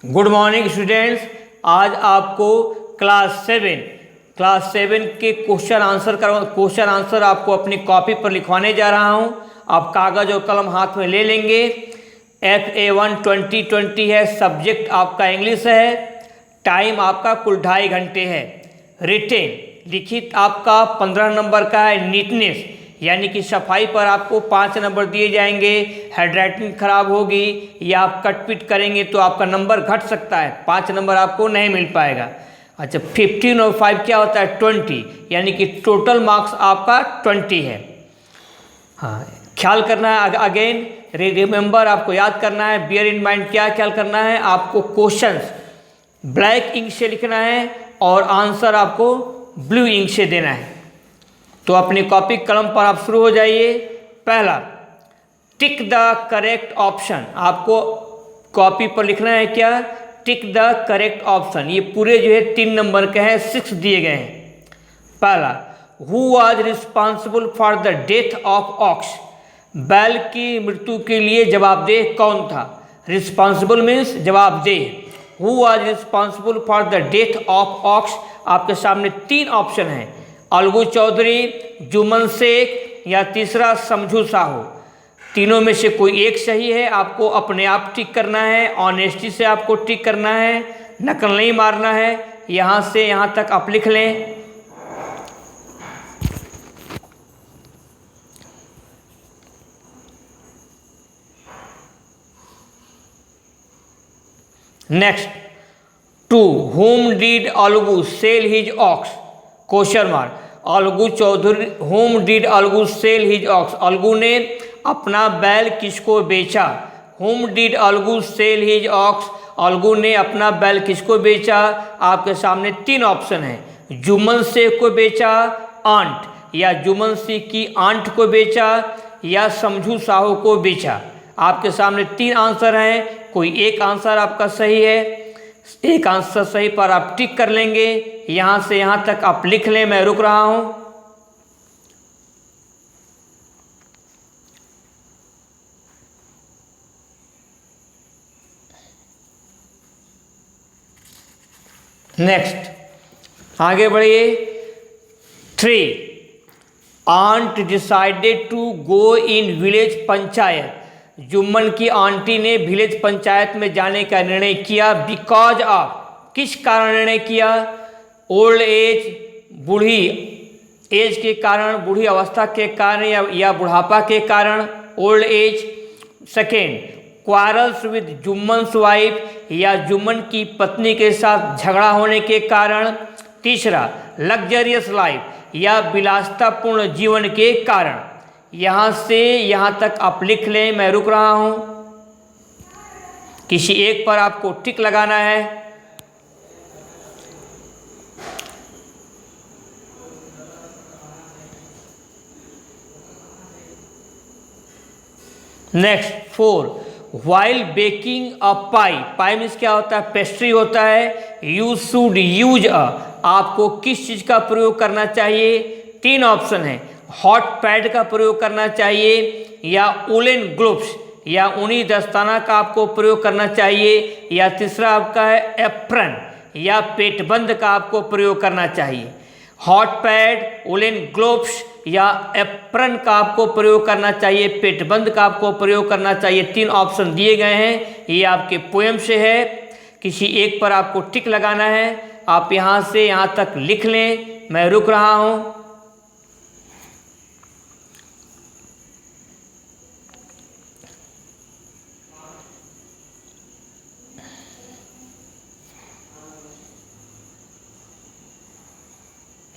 Good morning students. आज आपको class seven के क्वेश्चन आंसर आपको अपनी कॉपी पर लिखवाने जा रहा हूं। आप कागज़ और कलम हाथ में ले लेंगे। FA1 2020 है, सब्जेक्ट आपका इंग्लिश है, टाइम आपका कुल 2.5 घंटे है। रिटेन लिखित आपका 15 नंबर का है। नीटनेस यानी कि सफाई पर आपको 5 नंबर दिए जाएंगे। हैंडराइटिंग खराब होगी या आप कटपिट करेंगे तो आपका नंबर घट सकता है, 5 नंबर आपको नहीं मिल पाएगा। अच्छा, 15 और 5 क्या होता है? 20, यानी कि टोटल मार्क्स आपका 20 है। हाँ, ख्याल करना है, अगेन रिमेंबर, आपको याद करना है। बियर इन माइंड क्या ख्याल करना है? आपको क्वेश्चंस ब्लैक इंक से लिखना है और आंसर आपको ब्लू इंक से देना है। तो अपनी कॉपी कलम पर आप शुरू हो जाइए। पहला, टिक द करेक्ट ऑप्शन। आपको कॉपी पर लिखना है क्या? Tick the correct option. ये पूरे जो है 3 नंबर के हैं, 6 दिए गए हैं। पहला, who was responsible for the death of aux. बैल की मृत्यु के लिए जवाबदेह कौन था? रिस्पॉन्सिबल मीन्स जवाबदेह। Who was responsible for the death of aux. आपके सामने 3 ऑप्शन हैं, अलगू चौधरी, जुमन शेख या तीसरा समझू साहू। तीनों में से कोई एक सही है। आपको अपने आप टिक करना है, ऑनेस्टी से आपको टिक करना है, नकल नहीं मारना है। यहाँ से यहाँ तक आप लिख लें। Next, to whom did Algu sell his ox? Question mark. Algu Chaudhary, whom did Algu sell his ox. Algu ने अपना बैल किसको बेचा? whom did Algu sell his ox. Algu ने अपना बैल किसको बेचा? आपके सामने 3 ऑप्शन हैं, जुमन शेख को बेचा, आंट या जुमन शेख की आंट को बेचा या समझू साहू को बेचा। आपके सामने 3 आंसर हैं, कोई एक आंसर आपका सही है। एक आंसर सही पर आप टिक कर लेंगे। यहाँ से यहाँ तक आप लिख लें, मैं रुक रहा हूँ। नेक्स्ट, आगे बढ़िए। 3, aunt decided to go in village panchayat. Jumman की आंटी ने विलेज पंचायत में जाने का निर्णय किया। बिकॉज ऑफ, किस कारण निर्णय किया? ओल्ड एज, बूढ़ी एज के कारण, बूढ़ी अवस्था के कारण या बुढ़ापा के कारण, old age. Second, quarrels with Jumman's wife या जुम्मन की पत्नी के साथ झगड़ा होने के कारण। तीसरा, लग्जरियस लाइफ या विलासितापूर्ण जीवन के कारण। यहाँ से यहाँ तक आप लिख लें, मैं रुक रहा हूँ। किसी एक पर आपको टिक लगाना है। नेक्स्ट, 4, वाइल बेकिंग अ पाई। पाई मीन्स क्या होता है? पेस्ट्री होता है। यू शुड यूज अ, आपको किस चीज़ का प्रयोग करना चाहिए? 3 ऑप्शन है, हॉट पैड का प्रयोग करना चाहिए या वुलन ग्लोव्स या ऊनी दस्ताना का आपको प्रयोग करना चाहिए या तीसरा आपका है एप्रन या पेटबंद का आपको प्रयोग करना चाहिए। हॉट पैड, वुलन ग्लोव्स या एप्रन का आपको प्रयोग करना चाहिए, पेटबंद का आपको प्रयोग करना चाहिए। 3 ऑप्शन दिए गए हैं, ये आपके पोएम से है। किसी एक पर आपको टिक लगाना है। आप यहाँ से यहाँ तक लिख लें, मैं रुक रहा हूँ।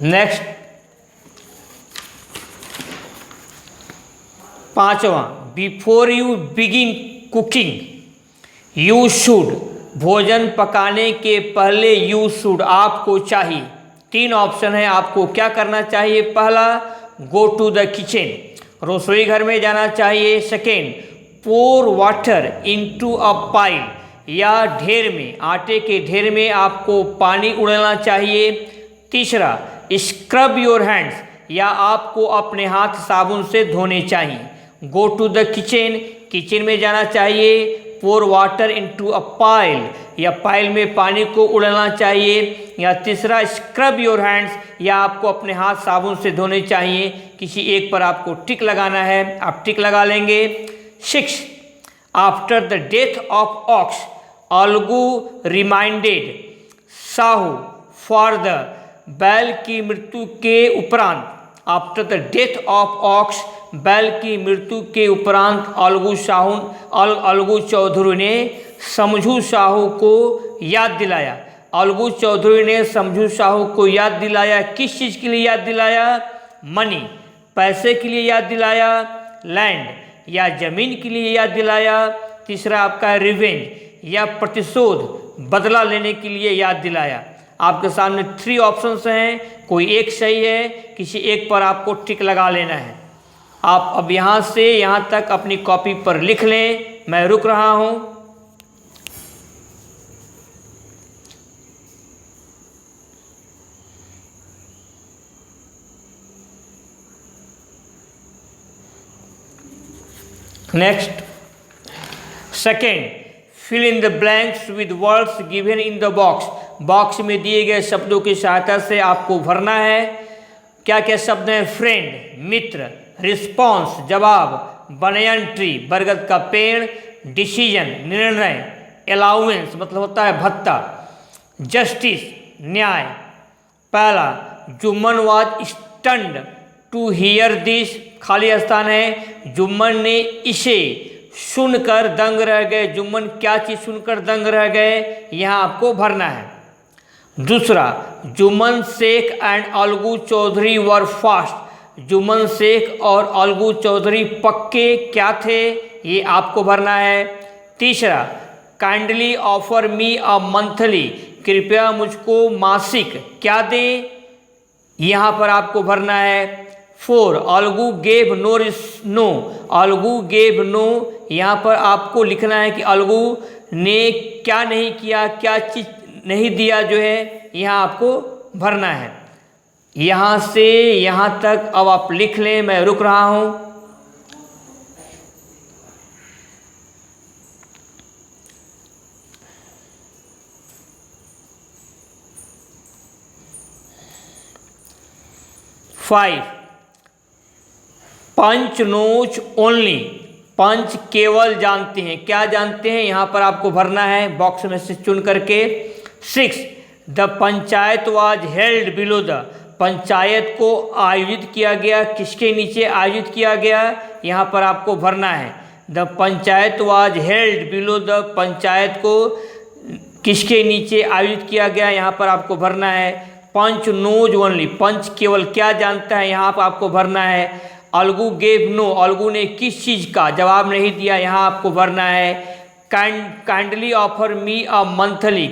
नेक्स्ट, 5वां, before you begin cooking you should. भोजन पकाने के पहले यू शुड, आपको चाहिए। 3 ऑप्शन है, आपको क्या करना चाहिए? पहला, गो टू द किचन, रसोई घर में जाना चाहिए। Second, pour water into a pile या ढेर में, आटे के ढेर में आपको पानी उड़ाना चाहिए। तीसरा, स्क्रब योर हैंड्स या आपको अपने हाथ साबुन से धोने चाहिए। Go to the kitchen, kitchen में जाना चाहिए। Pour water into a pile, या पाइल में पानी को उड़ाना चाहिए। या तीसरा स्क्रब योर हैंड्स, या आपको अपने हाथ साबुन से धोने चाहिए। किसी एक पर आपको टिक लगाना है, आप टिक लगा लेंगे। 6 after the death of aux Algu reminded Sahu for the, बैल की मृत्यु के उपरांत, after the death of aux, बैल की मृत्यु के उपरांत अलगू चौधरी ने समझू साहू को याद दिलाया। अलगू चौधरी ने समझू साहू को याद दिलाया। किस चीज़ के लिए याद दिलाया? मनी, पैसे के लिए याद दिलाया। लैंड, या ज़मीन के लिए याद दिलाया। तीसरा आपका है रिवेंज, या प्रतिशोध, बदला लेने के लिए याद दिलाया। आपके सामने 3 ऑप्शंस हैं, कोई एक सही है, किसी एक पर आपको टिक लगा लेना है। आप अब यहाँ से यहाँ तक अपनी कॉपी पर लिख लें, मैं रुक रहा हूँ। Next, second, fill in the blanks with words given in the box. Box में दिए गए शब्दों की सहायता से आपको भरना है। क्या क्या शब्द हैं? फ्रेंड, मित्र, रिस्पॉन्स, जवाब, बनयान ट्री, बरगद का पेड़, डिसीजन, निर्णय, अलाउंस मतलब होता है भत्ता, जस्टिस, न्याय। पहला, Jumman was stunned to hear this, खाली स्थान है। जुम्मन ने इसे सुनकर दंग रह गए। जुम्मन क्या चीज़ सुनकर दंग रह गए? यहाँ आपको भरना है। दूसरा, Jumman Sheikh and Algu Chaudhary were fast. Jumman Sheikh और अलगू चौधरी पक्के क्या थे? ये आपको भरना है। तीसरा, kindly offer me a monthly, कृपया मुझको मासिक क्या दें? यहाँ पर आपको भरना है। 4, Alagu gave no, Alagu gave no, यहाँ पर आपको लिखना है कि अलगू ने क्या नहीं किया, क्या चीज़ नहीं दिया, जो है यहाँ आपको भरना है। यहाँ से यहाँ तक अब आप लिख लें, मैं रुक रहा हूँ। फाइव, पंच नोच ओनली, पंच केवल जानते हैं। क्या जानते हैं? यहाँ पर आपको भरना है बॉक्स में से चुन करके। 6, the panchayat was held below the, panchayat को आयोजित किया गया। किसके नीचे आयोजित किया गया? यहाँ पर आपको भरना है। The panchayat was held below the, panchayat को किसके नीचे आयोजित किया गया? यहाँ पर आपको भरना है। पंच नोज ओनली, पंच केवल क्या जानता है? यहाँ पर आपको भरना है। अलगू गेव नो, अलगू ने किस चीज़ का जवाब नहीं दिया? यहाँ आपको भरना है। Kindly offer me a monthly,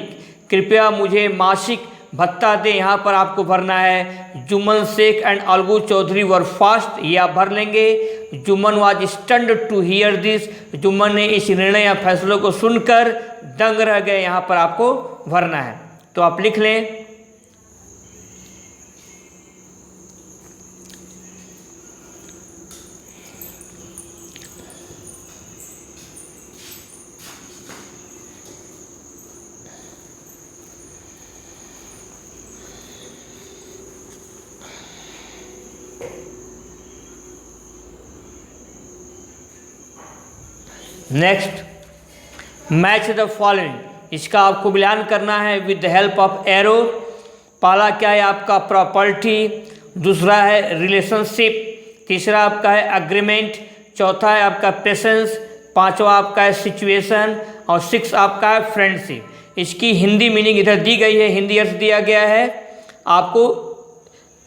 कृपया मुझे मासिक भत्ता दे, यहाँ पर आपको भरना है। Jumman Sheikh and Algu Chaudhary were fast, ये आप भर लेंगे। Jumman was stunned to hear this, Jumman ने इस निर्णय या फैसलों को सुनकर दंग रह गए, यहाँ पर आपको भरना है। तो आप लिख लें। नेक्स्ट, मैच द फॉलोइंग, इसका आपको मिलान करना है with the help of arrow. पहला क्या है आपका? प्रॉपर्टी। दूसरा है रिलेशनशिप। तीसरा आपका है अग्रीमेंट। चौथा है आपका पेशेंस। पांचवा आपका है सिचुएशन। और 6 आपका है फ्रेंडशिप। इसकी हिंदी मीनिंग इधर दी गई है, हिंदी अर्थ दिया गया है। आपको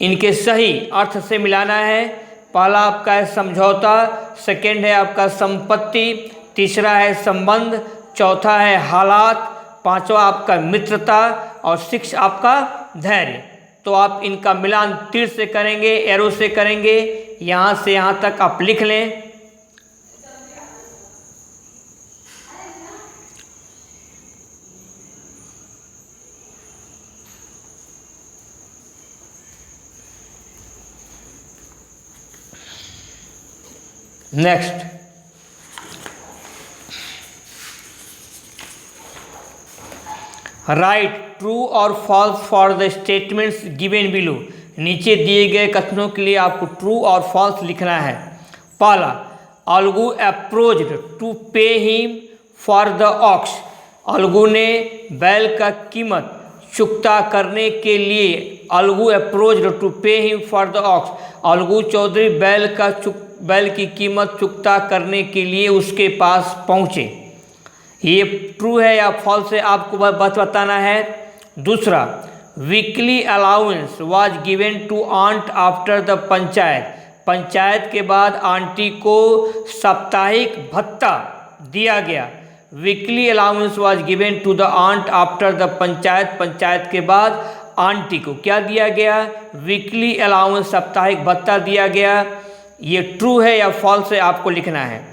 इनके सही अर्थ से मिलाना है। पहला आपका है समझौता, सेकेंड है आपका संपत्ति, तीसरा है संबंध, चौथा है हालात, पांचवा आपका मित्रता और 6 आपका धैर्य। तो आप इनका मिलान तीर से करेंगे, एरो से करेंगे। यहाँ से यहाँ तक आप लिख लें। नेक्स्ट, राइट ट्रू और false for the statements given below. नीचे दिए गए कथनों के लिए आपको ट्रू और फॉल्स लिखना है। पहला, Alagu approached to pay him for the ox. Algu ने बैल का कीमत चुकता करने के लिए, Alagu approached to pay him for the ox, Alagu Chaudhary बैल की कीमत चुकता करने के लिए उसके पास पहुँचे। ये ट्रू है या फॉल्स है आपको बस बताना है। दूसरा, weekly allowance was given to aunt after the panchayat. Panchayat के बाद आंटी को साप्ताहिक भत्ता दिया गया। Weekly allowance was given to the aunt after the panchayat. Panchayat के बाद आंटी को क्या दिया गया? वीकली अलाउंस, साप्ताहिक भत्ता दिया गया। ये ट्रू है या फॉल्स है आपको लिखना है।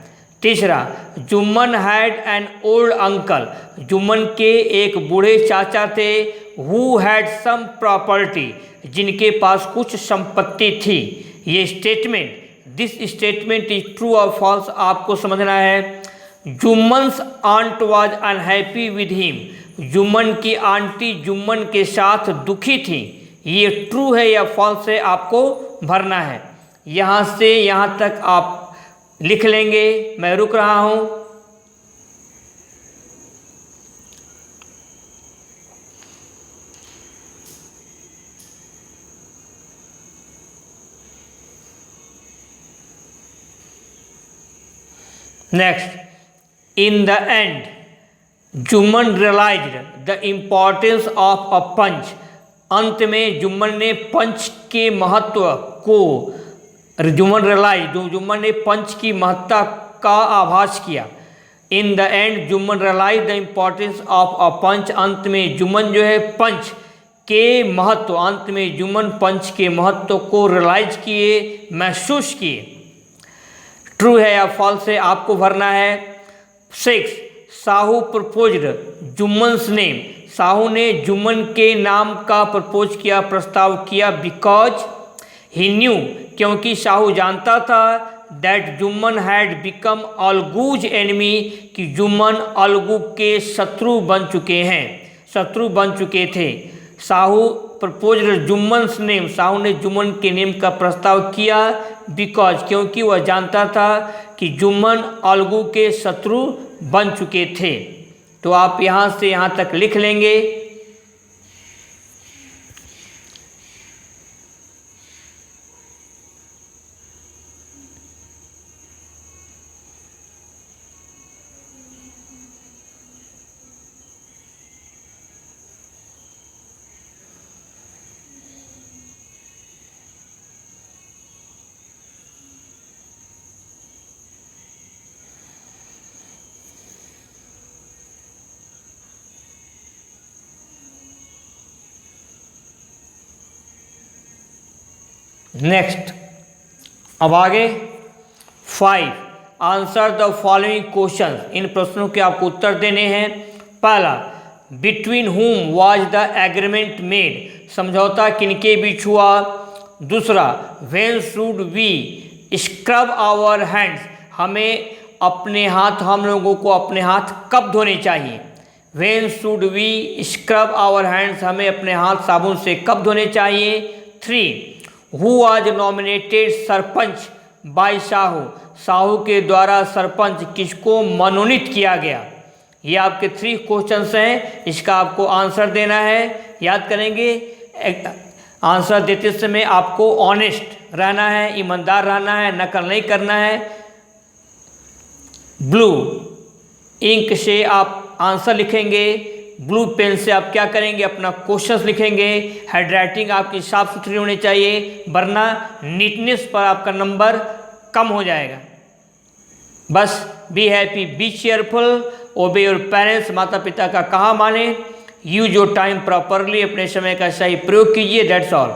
तीसरा, Jumman had an old uncle. Jumman के एक बूढ़े चाचा थे। हु हैड सम प्रॉपर्टी, जिनके पास कुछ संपत्ति थी। ये statement, this statement is true और फॉल्स आपको समझना है। Jumman's aunt was unhappy with him. Jumman की आंटी जुम्मन के साथ दुखी थी। ये ट्रू है या फॉल्स है आपको भरना है। यहाँ से यहाँ तक आप लिख लेंगे। मैं रुक रहा हूँ। Next, in the end Jumman realised the importance of a panch. अंत में जुम्मन ने पंच के महत्व को, जुम्मन ने पंच की महत्ता का आभास किया। In the end Jumman realise the importance of a panch. अंत में जुम्मन जो है पंच के महत्व, अंत में जुम्मन पंच के महत्व को रियलाइज किए, महसूस किए। ट्रू है या फॉल्स है आपको भरना है। 6, साहू प्रपोज्ड जुम्मन्स नेम। साहू ने जुम्मन के नाम का प्रपोज किया, प्रस्ताव किया। बिकॉज ही न्यू, क्योंकि साहू जानता था। That Jumman had become Algu's enemy, कि जुम्मन अलगू के शत्रु बन चुके हैं, शत्रु बन चुके थे। साहू प्रपोज्ड जुम्मन्स नेम, साहू ने जुम्मन के नेम का प्रस्ताव किया। बिकॉज, क्योंकि वह जानता था कि जुम्मन अलगू के शत्रु बन चुके थे। तो आप यहाँ से यहाँ तक लिख लेंगे। नेक्स्ट, अब आगे 5, आंसर द फॉलोइंग क्वेश्चन। इन प्रश्नों के आपको उत्तर देने हैं। पहला, बिटवीन हुम वाज द एग्रीमेंट मेड। समझौता किनके बीच हुआ। दूसरा, when should we scrub our hands. हमें अपने हाथ, हम लोगों को अपने हाथ कब धोने चाहिए। When should we scrub our hands, हमें अपने हाथ साबुन से कब धोने चाहिए। 3, who was nominated sarpanch by Sahu. Sahu के द्वारा सरपंच किसको मनोनीत किया गया। ये आपके 3 क्वेश्चंस हैं। इसका आपको आंसर देना है। याद करेंगे, आंसर देते समय आपको ऑनेस्ट रहना है, ईमानदार रहना है, नकल नहीं करना है। ब्लू इंक से आप आंसर लिखेंगे। ब्लू पेन से आप क्या करेंगे, अपना क्वेश्चंस लिखेंगे। हैंडराइटिंग आपकी साफ सुथरी होनी चाहिए, वरना नीटनेस पर आपका नंबर कम हो जाएगा। बस बी हैप्पी, बी चेयरफुल, ओबे योर पेरेंट्स। माता पिता का कहा माने। यूज योर टाइम प्रॉपरली, अपने समय का सही प्रयोग कीजिए। That's all.